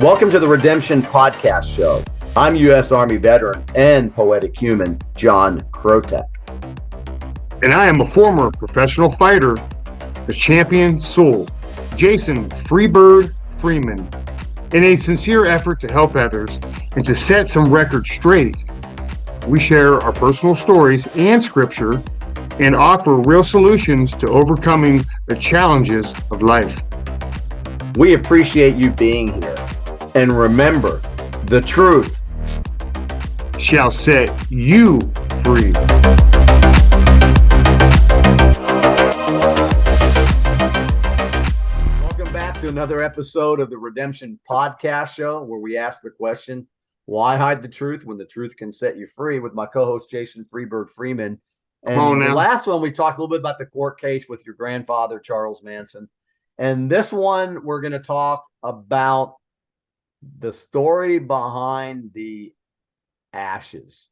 Welcome to the Redemption Podcast Show. I'm U.S. Army veteran and poetic human John Krotec. And I am a former professional fighter, the champion soul, Jason Freebird Freeman. In a sincere effort to help others and to set some records straight, we share our personal stories and scripture and offer real solutions to overcoming the challenges of life. We appreciate you being here. And remember, the truth shall set you free. Welcome back to another episode of the Redemption Podcast Show, where we ask the question, why hide the truth when the truth can set you free, with my co-host Jason Freebird Freeman. And the last one, we talked a little bit about the court case with your grandfather, Charles Manson. And this one, we're going to talk about the story behind the ashes.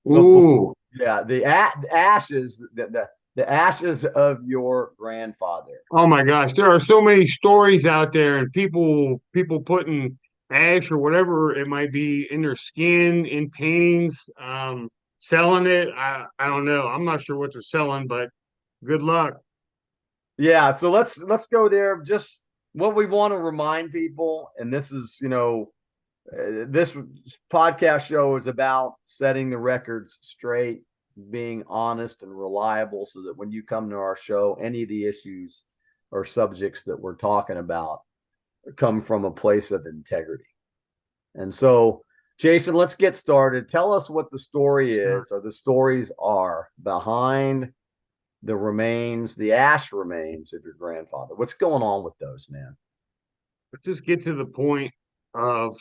Ooh. Yeah, the ashes, the ashes of your grandfather. Oh my gosh, there are so many stories out there, and people putting ash or whatever it might be in their skin, in paintings, selling it. I don't know. I'm not sure what they're selling, but good luck. Yeah, so let's go there. Just what we want to remind people, and this is, this podcast show is about setting the records straight, being honest and reliable, so that when you come to our show, any of the issues or subjects that we're talking about come from a place of integrity. And so, Jason, let's get started. Tell us what the story is, or the stories are, behind the remains, the ash remains of your grandfather. What's going on with those, man? Let's just get to the point of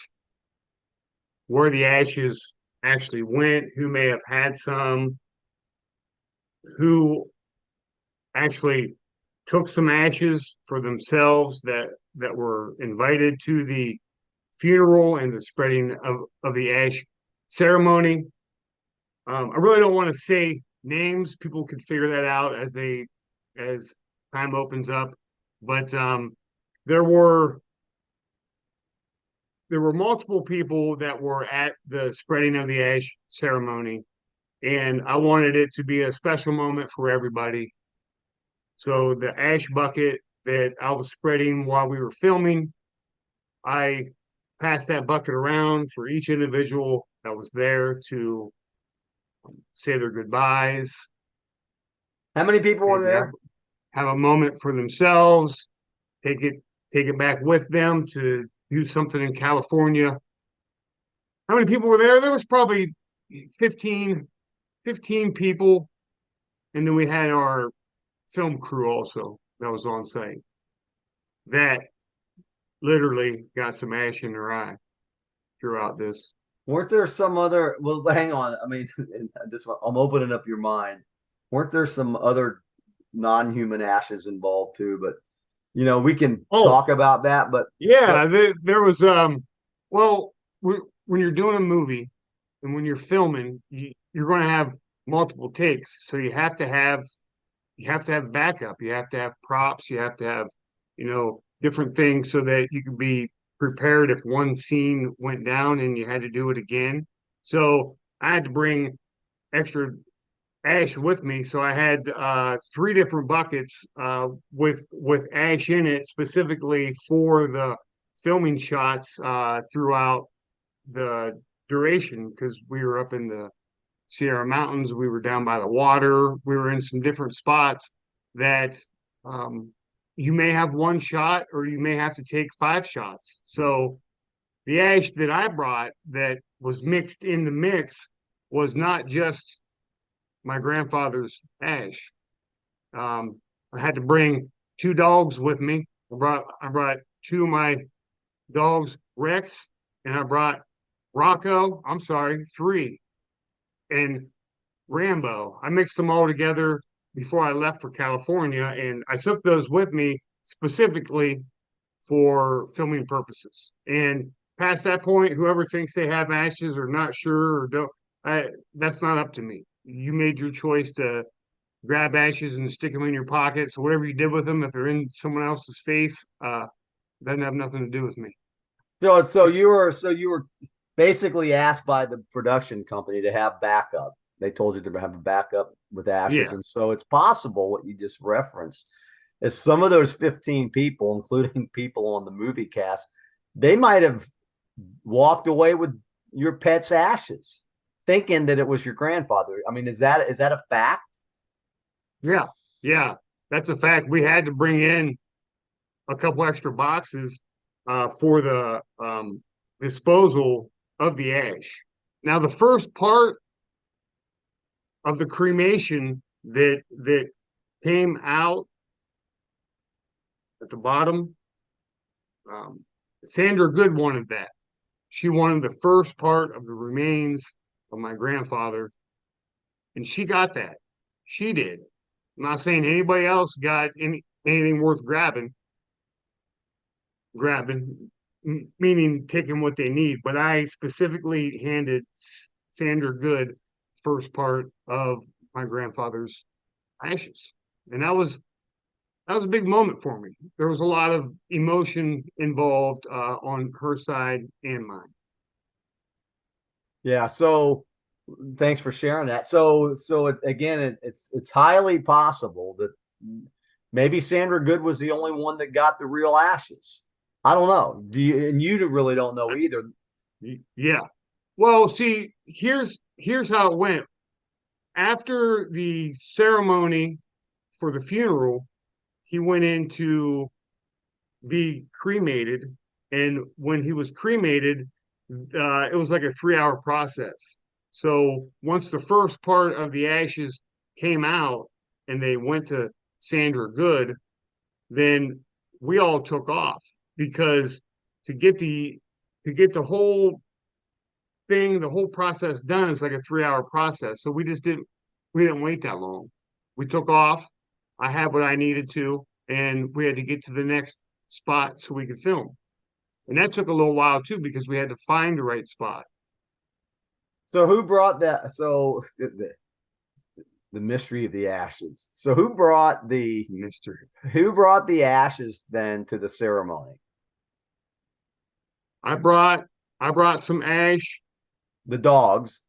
where the ashes actually went, who may have had some, who actually took some ashes for themselves that were invited to the funeral and the spreading of the ash ceremony. I really don't want to say names. People can figure that out as time opens up. But there were multiple people that were at the spreading of the ash ceremony, and I wanted it to be a special moment for everybody. So the ash bucket that I was spreading while we were filming, I passed that bucket around for each individual that was there to say their goodbyes. How many people were there? Have a moment for themselves, take it back with them to do something in California. How many people were there? There was probably 15 people. And then we had our film crew also that was on site. That literally got some ash in their eye throughout this. Weren't there some other, well, hang on. I mean, I'm opening up your mind. Weren't there some other non-human ashes involved too? But, we can talk about that. But yeah, there was, well, when you're doing a movie and when you're filming, you're going to have multiple takes. So you have to have backup. You have to have props. You have to have, different things so that you can be prepared if one scene went down and you had to do it again. So I had to bring extra ash with me. So I had 3 different buckets with ash in it, specifically for the filming shots throughout the duration, because we were up in the Sierra Mountains, we were down by the water, we were in some different spots that you may have 1 shot or you may have to take 5 shots. So the ash that I brought that was mixed in the mix was not just my grandfather's ash. I had to bring 2 dogs with me. I brought 2 of my dogs, Rex, and I brought 3, and Rambo. I mixed them all together before I left for California, and I took those with me specifically for filming purposes. And past that point, whoever thinks they have ashes or not sure or don't, that's not up to me. You made your choice to grab ashes and stick them in your pocket. So whatever you did with them, if they're in someone else's face, doesn't have nothing to do with me. So you were basically asked by the production company to have backup. They told you to have a backup with ashes, Yeah, and so it's possible what you just referenced is some of those 15 people, including people on the movie cast, they might have walked away with your pet's ashes, thinking that it was your grandfather. I mean, is that a fact? yeah, yeah. That's a fact. We had to bring in a couple extra boxes for the disposal of the ash. Now, the first part of the cremation that came out at the bottom, um, Sandra Good wanted that. She wanted the first part of the remains of my grandfather, and she got that. She did. I'm not saying anybody else got anything worth grabbing, meaning taking what they need. But I specifically handed Sandra Good first part of my grandfather's ashes, and that was a big moment for me. There was a lot of emotion involved on her side and mine. Yeah. So thanks for sharing that. So again, it's highly possible that maybe Sandra Good was the only one that got the real ashes. I don't know. Do you? And you really don't know That's either. yeah. Well, see, here's how it went. After the ceremony for the funeral, he went in to be cremated, and when he was cremated, it was like a 3 hour process. So once the first part of the ashes came out and they went to Sandra Good, then we all took off because to get the to get the whole thing, the whole process done is like a 3 hour process. So we didn't wait that long. We took off. I had what I needed to, and we had to get to the next spot so we could film. And that took a little while too because we had to find the right spot. So who brought that? So the mystery of the ashes. So Mystery. who brought the ashes then to the ceremony? I brought I brought some ash. The dogs.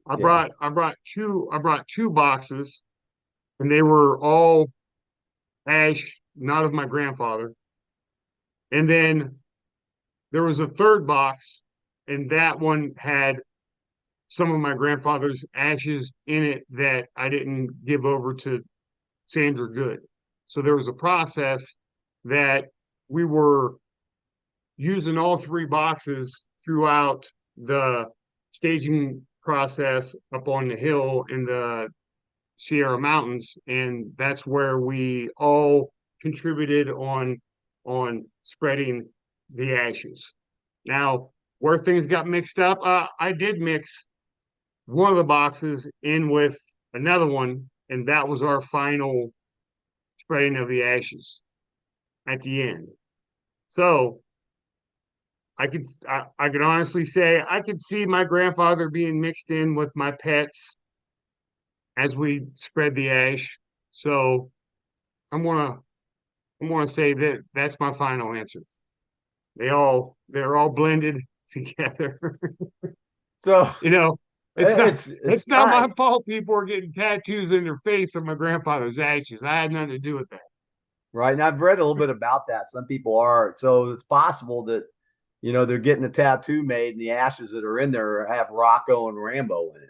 I Yeah. brought I brought two boxes, and they were all ash, not of my grandfather. And then there was a third box, and that one had some of my grandfather's ashes in it that I didn't give over to Sandra Good. So there was a process that we were using all three boxes throughout the staging process up on the hill in the Sierra Mountains, and that's where we all contributed on spreading the ashes. Now, where things got mixed up, I did mix one of the boxes in with another one, and that was our final spreading of the ashes at the end. So I could honestly say I could see my grandfather being mixed in with my pets as we spread the ash. So I'm gonna I'm gonna say that that's my final answer. They're all blended together. So You know, it's not it's it's not my kind. fault people are getting tattoos in their face of my grandfather's ashes. I had nothing to do with that. Right. And I've read a little bit about that. Some people are. So it's possible that, they're getting a tattoo made and the ashes that are in there have Rocco and Rambo in it.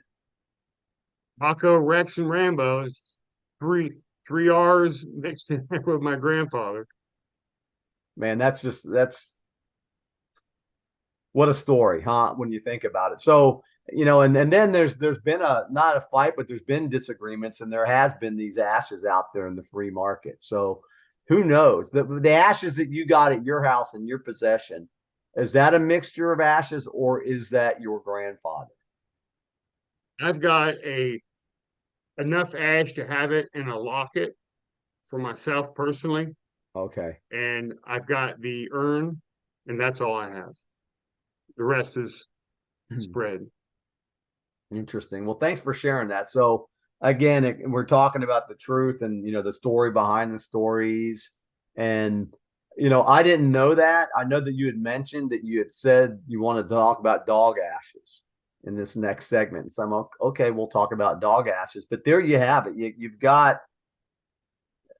Paco, Rex, and Rambo is three R's mixed in there with my grandfather. Man, that's what a story, huh? When you think about it. So, and then there's been not a fight, but there's been disagreements and there has been these ashes out there in the free market. So who knows? The ashes that you got at your house in your possession, is that a mixture of ashes or is that your grandfather? I've got a enough ash to have it in a locket for myself personally, Okay. and I've got the urn, and that's all I have. The rest is spread. Interesting. Well, thanks for sharing that. So again, we're talking about the truth and the story behind the stories, and I didn't know that. I know that you had mentioned that you had said you wanted to talk about dog ashes in this next segment. So I'm okay, we'll talk about dog ashes. But there you have it. You've got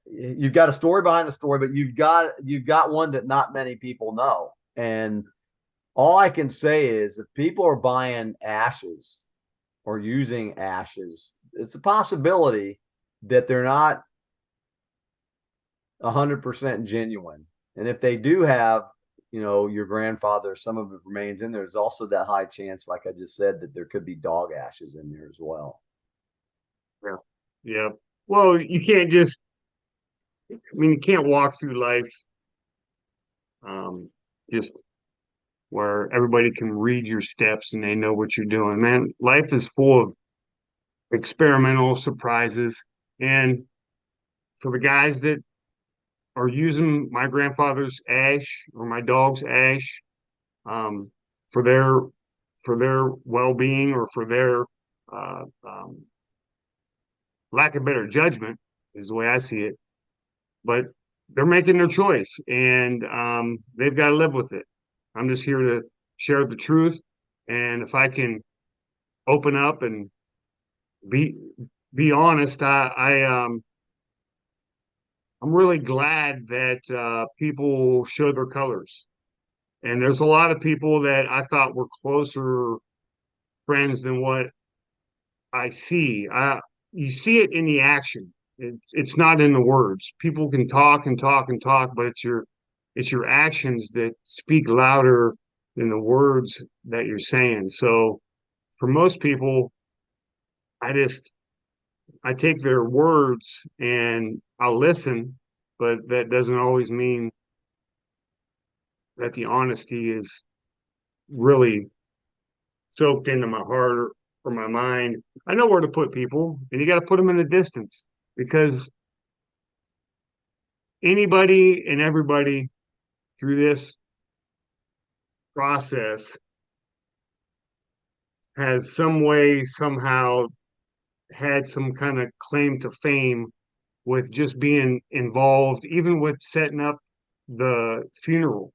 a story behind the story, but you've got one that not many people know. And all I can say is if people are buying ashes or using ashes, it's a possibility that they're not 100% genuine. And if they do have, your grandfather, some of it remains in there, there's also that high chance, like I just said, that there could be dog ashes in there as well. Yeah. Yeah. Well, you can't just, I mean, you can't walk through life um, just where everybody can read your steps and they know what you're doing. Man, life is full of experimental surprises. And for the guys that are using my grandfather's ash or my dog's ash um, for their well-being or for their lack of better judgment is the way I see it. But they're making their choice, and they've got to live with it. I'm just here to share the truth, and if I can open up and be be honest, I'm really glad that people show their colors. And there's a lot of people that I thought were closer friends than what I see. You see it in the action. It's not in the words. People can talk and talk and talk, but it's your actions that speak louder than the words that you're saying. So for most people, I just I take their words and I'll listen, but that doesn't always mean that the honesty is really soaked into my heart or my mind. I know where to put people, and you got to put them in a distance because anybody and everybody through this process has some way, somehow had some kind of claim to fame with just being involved, even with setting up the funeral.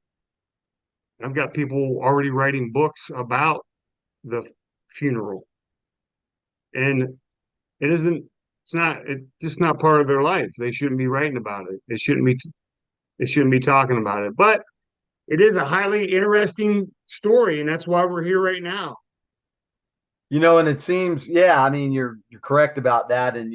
I've got people already writing books about the funeral, and it's just not part of their life. They shouldn't be writing about it. They shouldn't be talking about it. But it is a highly interesting story, and that's why we're here right now. And it seems, yeah, I mean, you're correct about that. And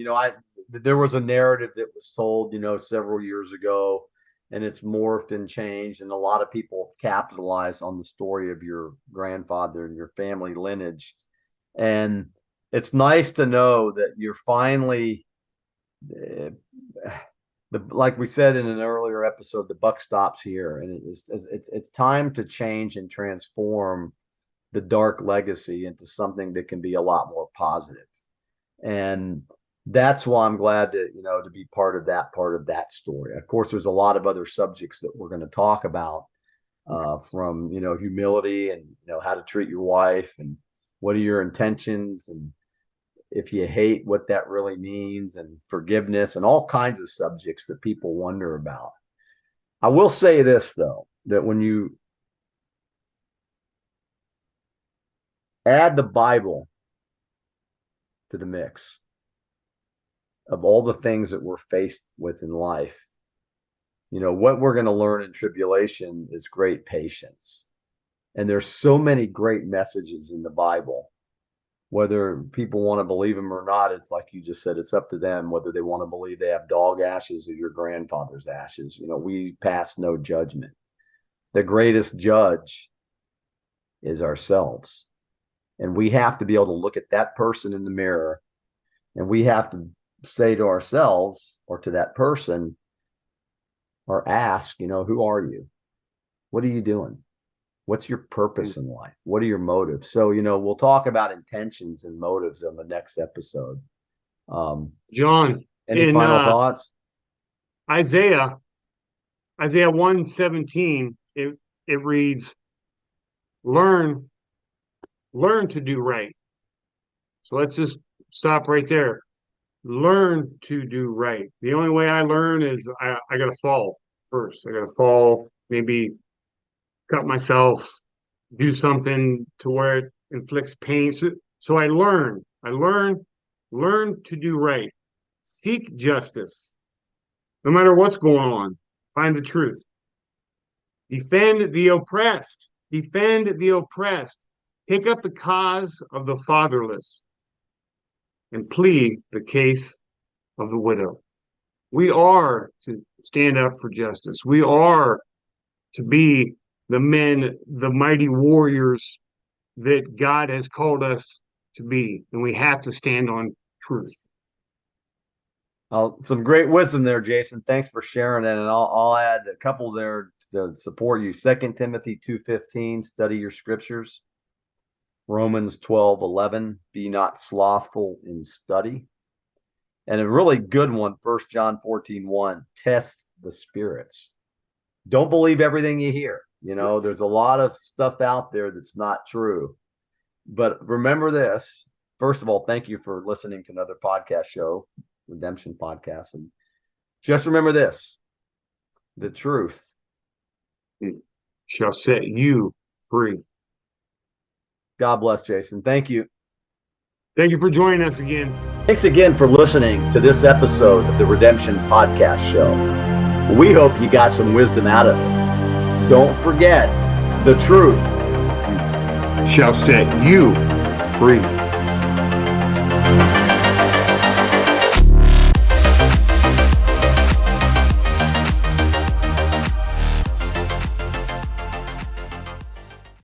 there was a narrative that was told, several years ago, and it's morphed and changed, and a lot of people have capitalized on the story of your grandfather and your family lineage. And it's nice to know that you're finally, uh, like we said in an earlier episode, the buck stops here, and it's time to change and transform the dark legacy into something that can be a lot more positive. And that's why I'm glad to be part of that story. Of course, there's a lot of other subjects that we're going to talk about, from humility and how to treat your wife and what are your intentions, and if you hate, what that really means, and forgiveness, and all kinds of subjects that people wonder about. I will say this though, that when you add the Bible to the mix of all the things that we're faced with in life, what we're going to learn in tribulation is great patience. And there's so many great messages in the Bible. Whether people want to believe them or not, it's like you just said, it's up to them whether they want to believe they have dog ashes or your grandfather's ashes. We pass no judgment. The greatest judge is ourselves. And we have to be able to look at that person in the mirror, and we have to say to ourselves or to that person or ask, who are you? What are you doing? What's your purpose in life? What are your motives? So, we'll talk about intentions and motives on the next episode. John, Any in final thoughts? Isaiah, Isaiah 1:17, it reads, learn, learn to do right. So let's just stop right there. Learn to do right. The only way I learn is I got to fall first. I got to fall, maybe cut myself, do something to where it inflicts pain. So I learn to do right. Seek justice, no matter what's going on. Find the truth. Defend the oppressed. Defend the oppressed. Take up the cause of the fatherless and plead the case of the widow. We are to stand up for justice. We are to be the men, the mighty warriors that God has called us to be. And we have to stand on truth. Some great wisdom there, Jason. Thanks for sharing it. And I'll add a couple there to support you. 2 Timothy 2:15, study your scriptures. Romans 12:11, be not slothful in study. And a really good one, 1 John 14:1, test the spirits. Don't believe everything you hear. You know, there's a lot of stuff out there that's not true. But remember this. First of all, thank you for listening to another podcast show, Redemption Podcast. And just remember this, the truth shall set you free. God bless, Jason. Thank you. Thank you for joining us again. Thanks again for listening to this episode of the Redemption Podcast Show. We hope you got some wisdom out of it. Don't forget, the truth shall set you free.